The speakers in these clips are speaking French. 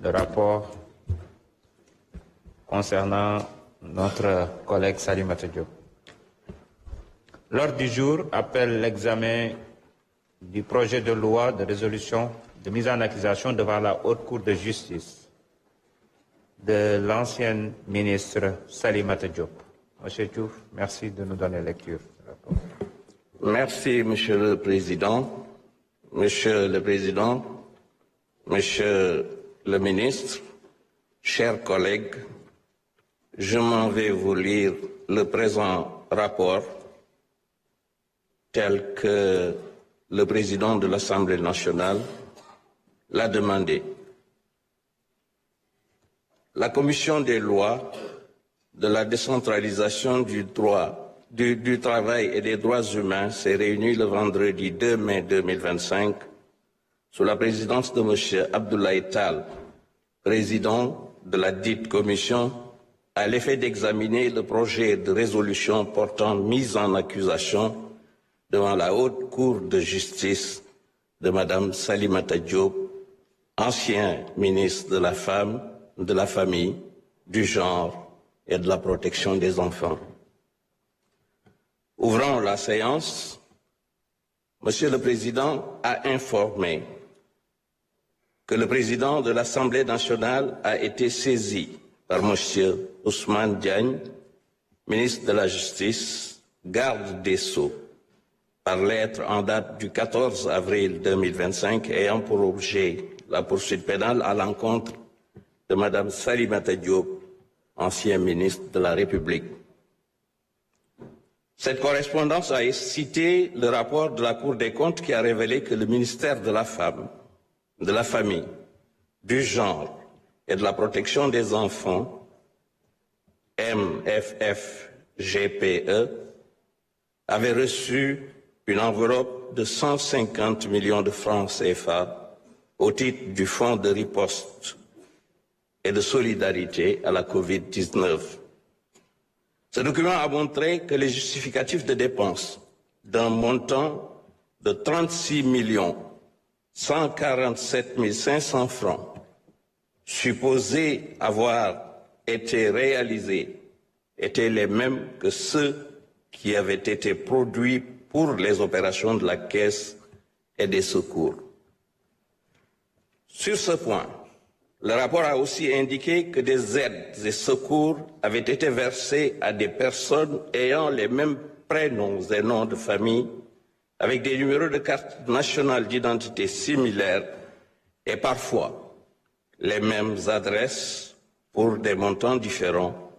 le rapport concernant notre collègue Salimata Diop. L'ordre du jour appelle l'examen du projet de loi de résolution de mise en accusation devant la Haute Cour de justice de l'ancienne ministre Salimata Diop. Monsieur Diouf, merci de nous donner lecture. Merci, Monsieur le Président. Monsieur le Président, Monsieur le Ministre, chers collègues, je m'en vais vous lire le présent rapport tel que le Président de l'Assemblée nationale l'a demandé. La Commission des lois, de la décentralisation du travail et des droits humains s'est réunie le vendredi 2 mai 2025 sous la présidence de M. Abdoulaye Tall, président de la dite commission, à l'effet d'examiner le projet de résolution portant mise en accusation devant la Haute Cour de justice de Mme Salimata Diop, ancien ministre de la Femme, de la Famille, du Genre et de la Protection des enfants. Ouvrant la séance, Monsieur le Président a informé que le Président de l'Assemblée nationale a été saisi par Monsieur Ousmane Diagne, ministre de la Justice, garde des Sceaux, par lettre en date du 14 avril 2025 ayant pour objet la poursuite pénale à l'encontre de Mme Salimata Diop, ancien ministre de la République. Cette correspondance a cité le rapport de la Cour des comptes qui a révélé que le ministère de la Femme, de la Famille, du Genre et de la Protection des enfants, MFFGPE, avait reçu une enveloppe de 150 millions de francs CFA au titre du Fonds de riposte et de solidarité à la Covid-19. Ce document a montré que les justificatifs de dépenses d'un montant de 36 147 500 francs supposés avoir été réalisés étaient les mêmes que ceux qui avaient été produits pour les opérations de la Caisse et des secours. Sur ce point, le rapport a aussi indiqué que des aides et secours avaient été versés à des personnes ayant les mêmes prénoms et noms de famille, avec des numéros de carte nationale d'identité similaires et parfois les mêmes adresses pour des montants différents,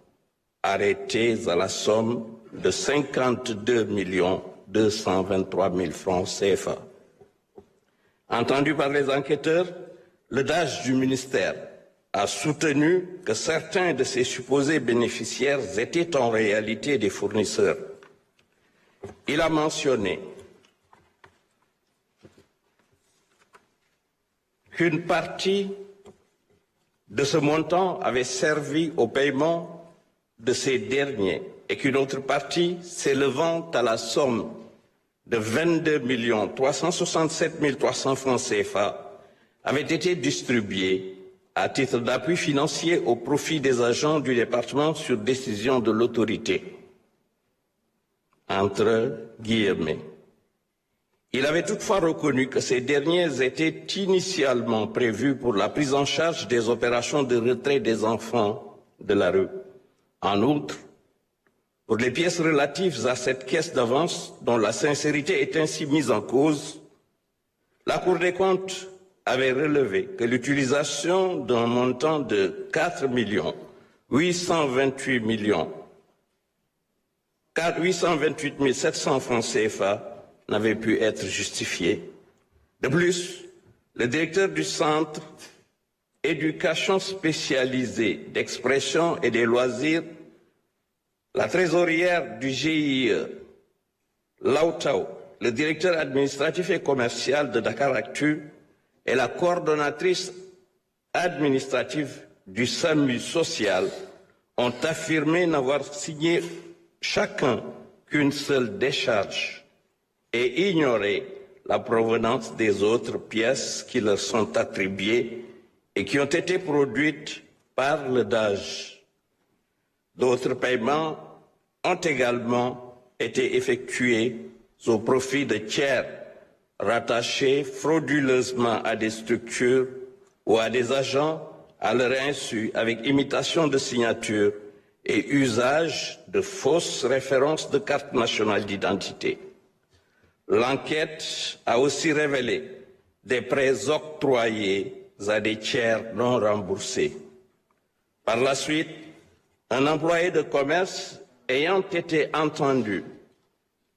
arrêtés à la somme de 52 223 000 francs CFA. Entendu par les enquêteurs, le DAGE du ministère a soutenu que certains de ces supposés bénéficiaires étaient en réalité des fournisseurs. Il a mentionné qu'une partie de ce montant avait servi au paiement de ces derniers et qu'une autre partie, s'élevant à la somme de 22 367 300 francs CFA, avait été distribuée à titre d'appui financier au profit des agents du département sur décision de l'autorité. Entre guillemets. Il avait toutefois reconnu que ces derniers étaient initialement prévus pour la prise en charge des opérations de retrait des enfants de la rue. En outre, pour les pièces relatives à cette caisse d'avance, dont la sincérité est ainsi mise en cause, la Cour des comptes avait relevé que l'utilisation d'un montant de 4 828 700 francs CFA n'avait pu être justifiée. De plus, le directeur du Centre Éducation spécialisée d'expression et des loisirs, la trésorière du GIE, Lautao, le directeur administratif et commercial de Dakaractu et la coordonnatrice administrative du SAMU social ont affirmé n'avoir signé chacun qu'une seule décharge et ignoré la provenance des autres pièces qui leur sont attribuées et qui ont été produites par le DAGE. D'autres paiements ont également été effectués au profit de tiers rattachés frauduleusement à des structures ou à des agents à leur insu avec imitation de signature et usage de fausses références de carte nationale d'identité. L'enquête a aussi révélé des prêts octroyés à des tiers non remboursés. Par la suite, un employé de commerce ayant été entendu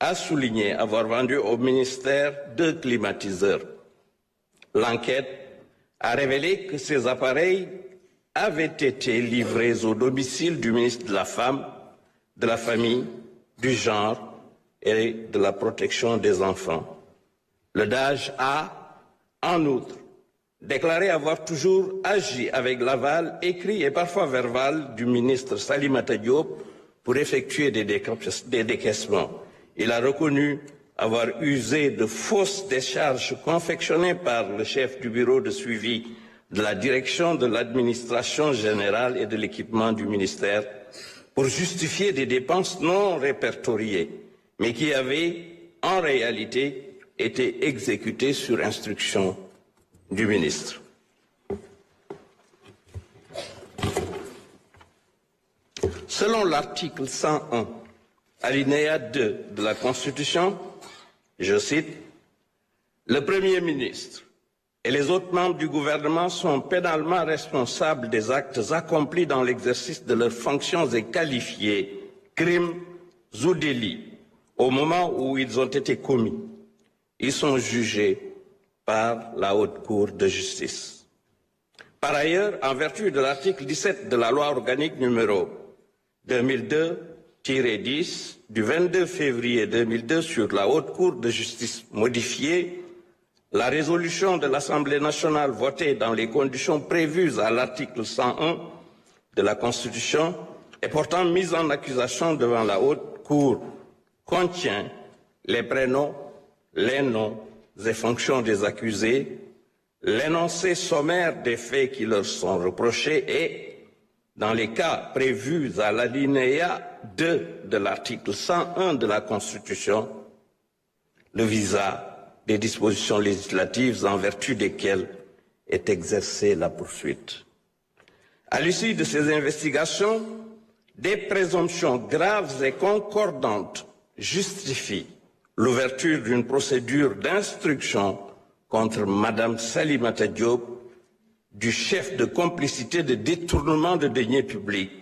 a souligné avoir vendu au ministère 2 climatiseurs. L'enquête a révélé que ces appareils avaient été livrés au domicile du ministre de la Femme, de la Famille, du Genre et de la Protection des enfants. Le DAGE a, en outre, déclaré avoir toujours agi avec l'aval écrit et parfois verbal du ministre Salimata Diop pour effectuer des décaissements. Il a reconnu avoir usé de fausses décharges confectionnées par le chef du bureau de suivi de la direction de l'administration générale et de l'équipement du ministère pour justifier des dépenses non répertoriées, mais qui avaient en réalité été exécutées sur instruction du ministre. Selon l'article 101, alinéa 2 de la Constitution, je cite, « Le Premier ministre et les autres membres du gouvernement sont pénalement responsables des actes accomplis dans l'exercice de leurs fonctions et qualifiés crimes ou délits au moment où ils ont été commis. Ils sont jugés par la Haute Cour de justice. Par ailleurs, en vertu de l'article 17 de la loi organique numéro 2002-10 du 22 février 2002 sur la Haute Cour de justice modifiée, la résolution de l'Assemblée nationale votée dans les conditions prévues à l'article 101 de la Constitution et portant mise en accusation devant la Haute Cour contient les prénoms, les noms et fonctions des accusés, l'énoncé sommaire des faits qui leur sont reprochés et, dans les cas prévus à l'alinéa 2 de l'article 101 de la Constitution, le visa des dispositions législatives en vertu desquelles est exercée la poursuite. À l'issue de ces investigations, des présomptions graves et concordantes justifient l'ouverture d'une procédure d'instruction contre Madame Salimata Diop du chef de complicité de détournement de deniers publics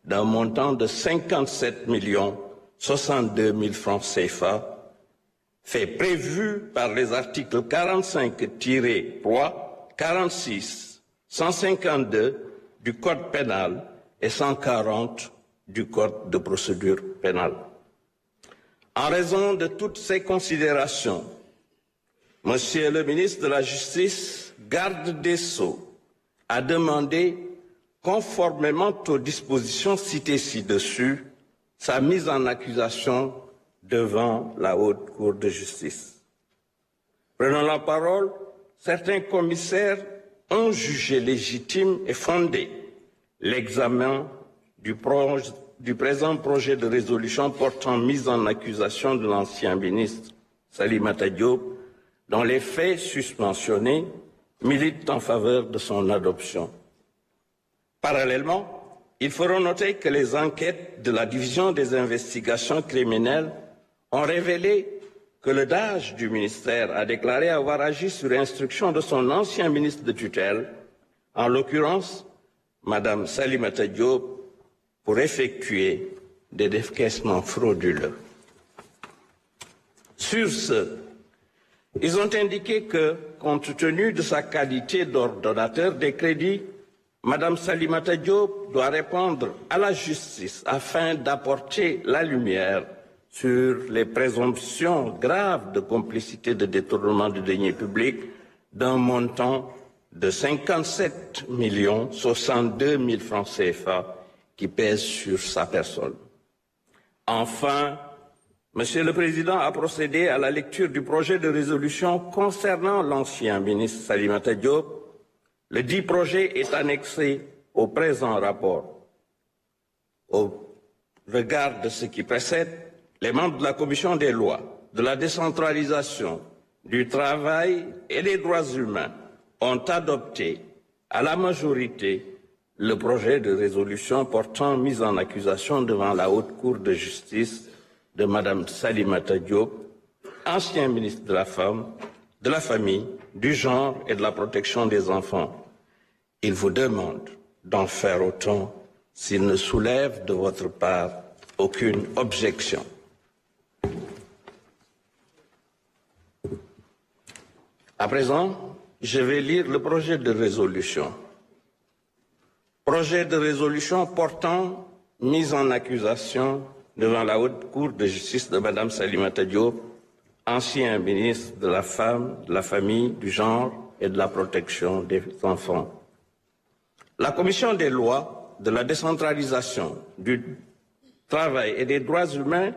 d'un montant de 57 062 000 francs CFA, fait prévu par les articles 45-3, 46, 152 du Code pénal et 140 du Code de procédure pénale. En raison de toutes ces considérations, Monsieur le ministre de la Justice, garde des Sceaux, a demandé, conformément aux dispositions citées ci-dessus, sa mise en accusation devant la Haute Cour de justice. Prenant la parole, certains commissaires ont jugé légitime et fondé l'examen du présent projet de résolution portant mise en accusation de l'ancien ministre Salimata Diop, dont les faits susmentionnés militent en faveur de son adoption. Parallèlement, il faut noter que les enquêtes de la Division des investigations criminelles ont révélé que le DAGE du ministère a déclaré avoir agi sur instruction de son ancien ministre de tutelle, en l'occurrence Madame Salimata Diop, pour effectuer des décaissements frauduleux. Sur ce, ils ont indiqué que, compte tenu de sa qualité d'ordonnateur des crédits, Madame Salimata Diop doit répondre à la justice afin d'apporter la lumière sur les présomptions graves de complicité de détournement de deniers publics d'un montant de 57 062 000 francs CFA qui pèsent sur sa personne. Enfin, Monsieur le Président a procédé à la lecture du projet de résolution concernant l'ancien ministre Salimata Diop, Le dit projet est annexé au présent rapport. Au regard de ce qui précède, les membres de la Commission des lois, de la décentralisation, du travail et des droits humains ont adopté à la majorité le projet de résolution portant mise en accusation devant la Haute Cour de justice de Mme Salimata Diop, ancien ministre de la Femme, de la Famille, du Genre et de la Protection des enfants. Il vous demande d'en faire autant s'il ne soulève de votre part aucune objection. À présent, je vais lire le projet de résolution. Projet de résolution portant mise en accusation devant la Haute Cour de justice de Mme Salimata Diop, ancien ministre de la Femme, de la Famille, du Genre et de la Protection des enfants. La Commission des lois, de la décentralisation, du travail et des droits humains,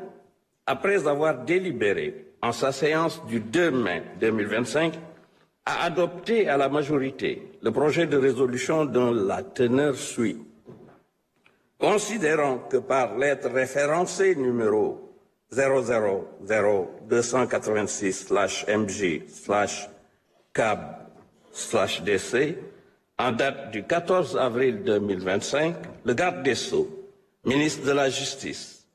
après avoir délibéré en sa séance du 2 mai 2025, a adopté à la majorité le projet de résolution dont la teneur suit. Considérant que par lettre référencée numéro 000-282/MJ/CAB/DC, en date du 14 avril 2025, le garde des Sceaux, ministre de la Justice,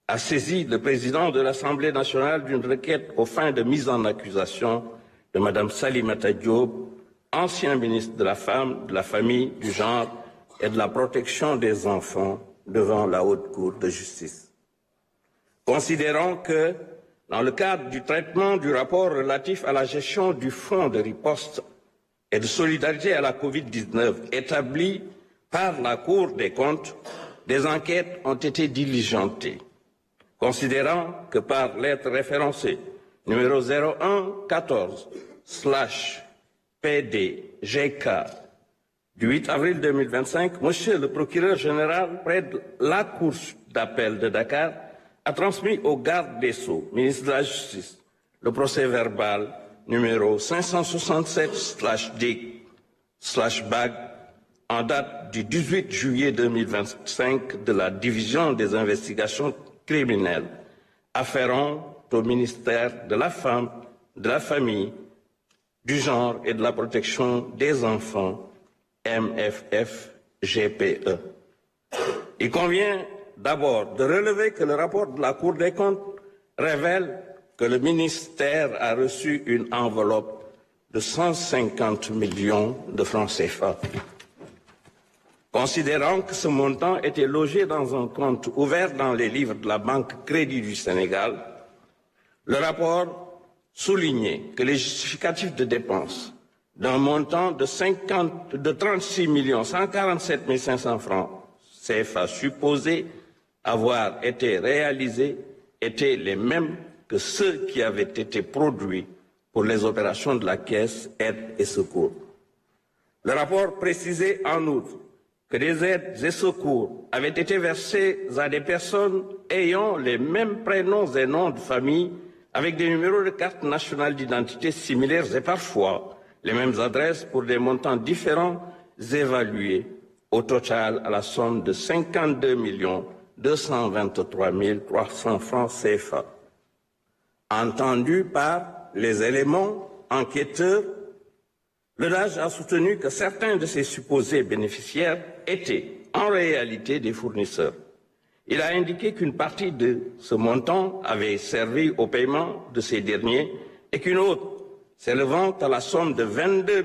a saisi le président de l'Assemblée nationale d'une requête aux fins de mise en accusation de Mme Salimata Diop, ancien ministre de la Femme, de la Famille, du Genre et de la Protection des enfants devant la Haute Cour de justice. Considérant que, dans le cadre du traitement du rapport relatif à la gestion du Fonds de riposte et de solidarité à la Covid-19 établi par la Cour des comptes, des enquêtes ont été diligentées. Considérant que par lettre référencée numéro 0114/PDGK du 8 avril 2025, Monsieur le procureur général près de la Cour d'appel de Dakar a transmis au garde des Sceaux, ministre de la Justice, le procès-verbal numéro 567/D/BAG en date du 18 juillet 2025 de la Division des investigations criminelles afférentes au ministère de la Femme, de la Famille, du Genre et de la Protection des enfants, MFF-GPE. Il convient d'abord de relever que le rapport de la Cour des comptes révèle que le ministère a reçu une enveloppe de 150 millions de francs CFA. Considérant que ce montant était logé dans un compte ouvert dans les livres de la Banque Crédit du Sénégal, le rapport soulignait que les justificatifs de dépenses d'un montant de 36 147 500 francs CFA supposés avoir été réalisés étaient les mêmes que ceux qui avaient été produits pour les opérations de la Caisse Aide et Secours. Le rapport précisait en outre que des aides et secours avaient été versés à des personnes ayant les mêmes prénoms et noms de famille, avec des numéros de carte nationale d'identité similaires et parfois les mêmes adresses pour des montants différents évalués au total à la somme de 52 223 300 francs CFA. Entendu par les éléments enquêteurs, le DAGE a soutenu que certains de ces supposés bénéficiaires étaient en réalité des fournisseurs. Il a indiqué qu'une partie de ce montant avait servi au paiement de ces derniers et qu'une autre, s'élevant à la somme de 22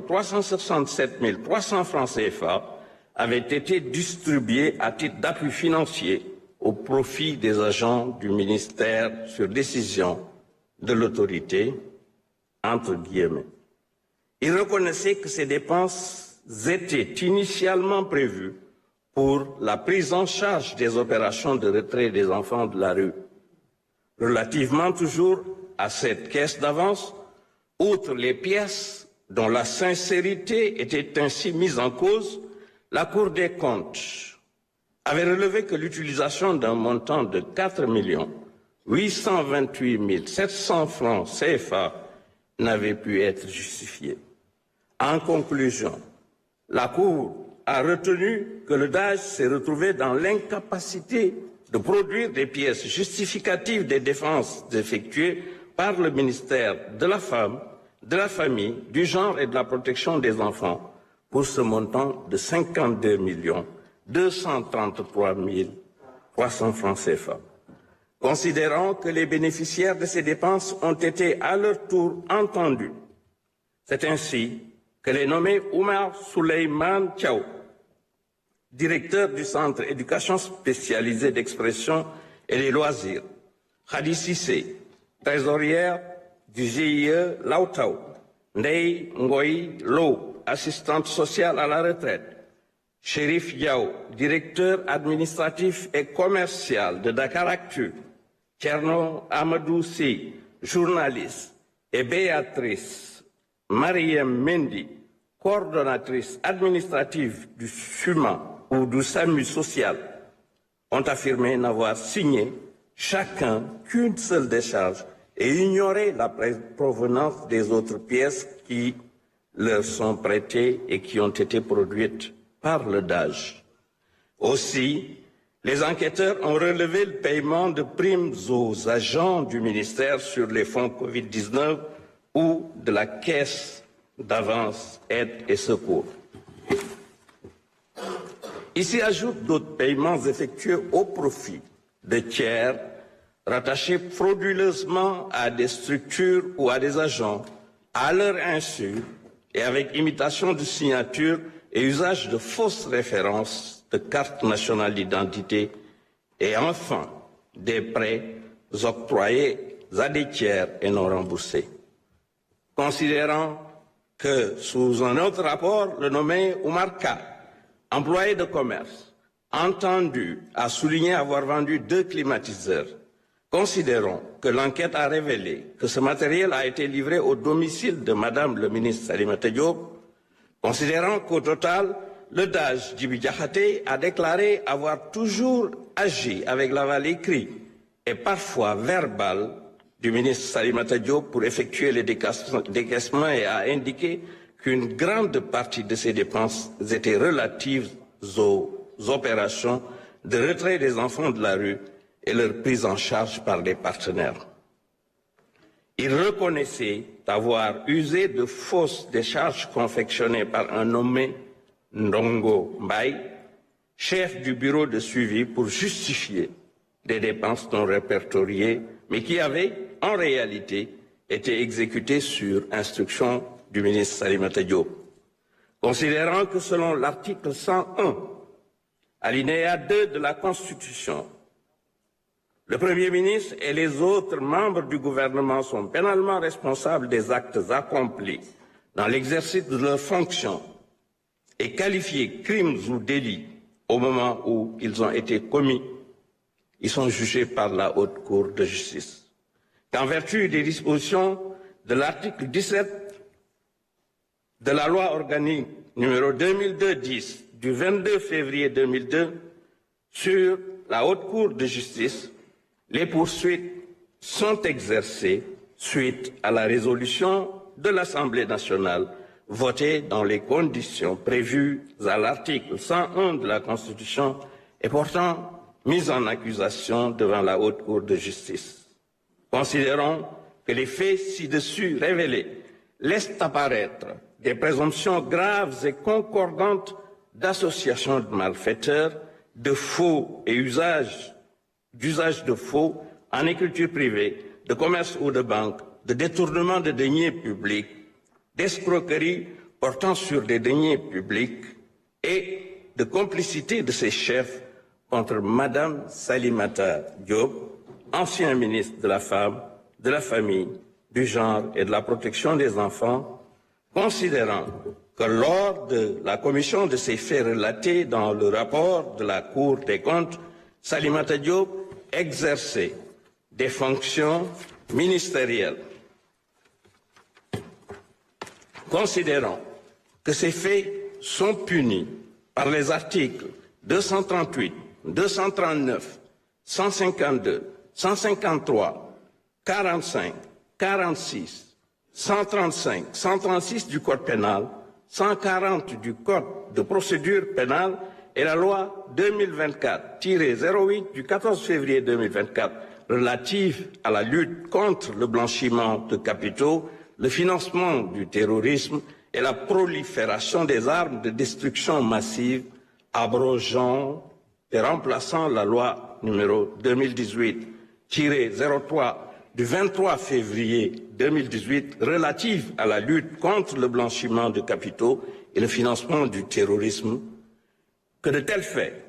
367 300 francs CFA, avait été distribuée à titre d'appui financier au profit des agents du ministère sur décision de l'autorité, entre guillemets. Il reconnaissait que ces dépenses étaient initialement prévues pour la prise en charge des opérations de retrait des enfants de la rue. Relativement toujours à cette caisse d'avance, outre les pièces dont la sincérité était ainsi mise en cause, la Cour des comptes avait relevé que l'utilisation d'un montant de 4 828 700 francs CFA n'avait pu être justifiée. En conclusion, la Cour a retenu que le DAGE s'est retrouvé dans l'incapacité de produire des pièces justificatives des défenses effectuées par le ministère de la Femme, de la Famille, du Genre et de la Protection des Enfants pour ce montant de 52 233 300 francs CFA. Considérant que les bénéficiaires de ces dépenses ont été à leur tour entendus, c'est ainsi que les nommés Oumar Souleymane Thiaw, directeur du Centre éducation spécialisée d'expression et des loisirs, Khadi Sissé, trésorière du GIE Lautao, Ndei Ngoy Lo, assistante sociale à la retraite, Chérif Yao, directeur administratif et commercial de Dakaractu, Tcherno Amadou Si, journaliste, et Béatrice Mariam Mendy, coordonnatrice administrative du SUMA ou du SAMU social, ont affirmé n'avoir signé chacun qu'une seule décharge et ignoré la provenance des autres pièces qui leur sont prêtées et qui ont été produites par le DAGE. Aussi, les enquêteurs ont relevé le paiement de primes aux agents du ministère sur les fonds Covid-19 ou de la caisse d'avance aide et secours. Ici ajoutent d'autres paiements effectués au profit de tiers rattachés frauduleusement à des structures ou à des agents, à leur insu et avec imitation de signature et usage de fausses références de cartes nationales d'identité et enfin des prêts octroyés à des tiers et non remboursés. Considérant que sous un autre rapport, le nommé Oumar K, employé de commerce, entendu a souligné avoir vendu 2 climatiseurs. Considérons que l'enquête a révélé que ce matériel a été livré au domicile de Madame le ministre Salimata Diop, considérant qu'au total, le DAGE Djibi Diakhaté a déclaré avoir toujours agi avec l'aval écrit et parfois verbal du ministre Salimata Diop pour effectuer les décaissements et a indiqué qu'une grande partie de ces dépenses étaient relatives aux opérations de retrait des enfants de la rue et leur prise en charge par les partenaires. Il reconnaissait avoir usé de fausses décharges confectionnées par un nommé Ndongo Mbaye, chef du bureau de suivi, pour justifier des dépenses non répertoriées, mais qui avaient en réalité été exécutées sur instruction du ministre Salimata Diop. Considérant que selon l'article 101, alinéa 2 de la Constitution, le Premier ministre et les autres membres du gouvernement sont pénalement responsables des actes accomplis dans l'exercice de leurs fonctions et qualifiés crimes ou délits au moment où ils ont été commis, ils sont jugés par la Haute Cour de justice. Qu'en vertu des dispositions de l'article 17 de la loi organique numéro 2002-10 du 22 février 2002 sur la Haute Cour de justice, les poursuites sont exercées suite à la résolution de l'Assemblée nationale votée dans les conditions prévues à l'article 101 de la Constitution et portant mise en accusation devant la Haute Cour de justice. Considérons que les faits ci-dessus révélés laissent apparaître des présomptions graves et concordantes d'associations de malfaiteurs, de faux et d'usage de faux en écriture privée, de commerce ou de banque, de détournement de deniers publics, d'escroquerie portant sur des deniers publics et de complicité de ses chefs contre Madame Salimata Diop, ancien ministre de la Femme, de la Famille, du Genre et de la Protection des Enfants, considérant que lors de la commission de ces faits relatés dans le rapport de la Cour des comptes, Salimata Diop exerçait des fonctions ministérielles. Considérant que ces faits sont punis par les articles 238, 239, 152, 153, 45, 46, 135, 136 du Code pénal, 140 du Code de procédure pénale et la loi 2024-08 du 14 février 2024 relative à la lutte contre le blanchiment de capitaux, le financement du terrorisme et la prolifération des armes de destruction massive, abrogeant et remplaçant la loi numéro 2018-03 du 23 février 2018 relative à la lutte contre le blanchiment de capitaux et le financement du terrorisme, que de tels faits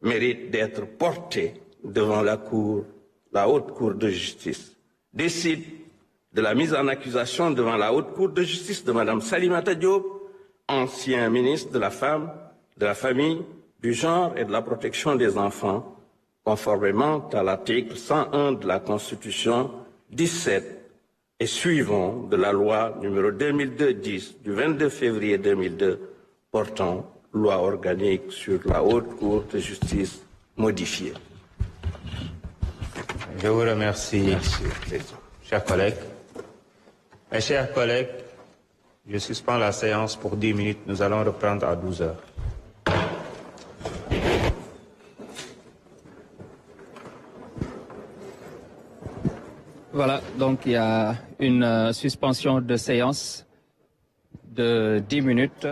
méritent d'être portés devant la Haute Cour de justice. Décide de la mise en accusation devant la Haute Cour de justice de Mme Salimata Diop, ancien ministre de la Femme, de la Famille, du Genre et de la Protection des Enfants, conformément à l'article 101 de la Constitution 17 et suivant de la loi numéro 2002-10 du 22 février 2002 portant loi organique sur la Haute Cour de justice modifiée. Je vous remercie, chers collègues. Mes chers collègues, je suspends la séance pour 10 minutes. Nous allons reprendre à 12 heures. Voilà, donc il y a une suspension de séance de 10 minutes.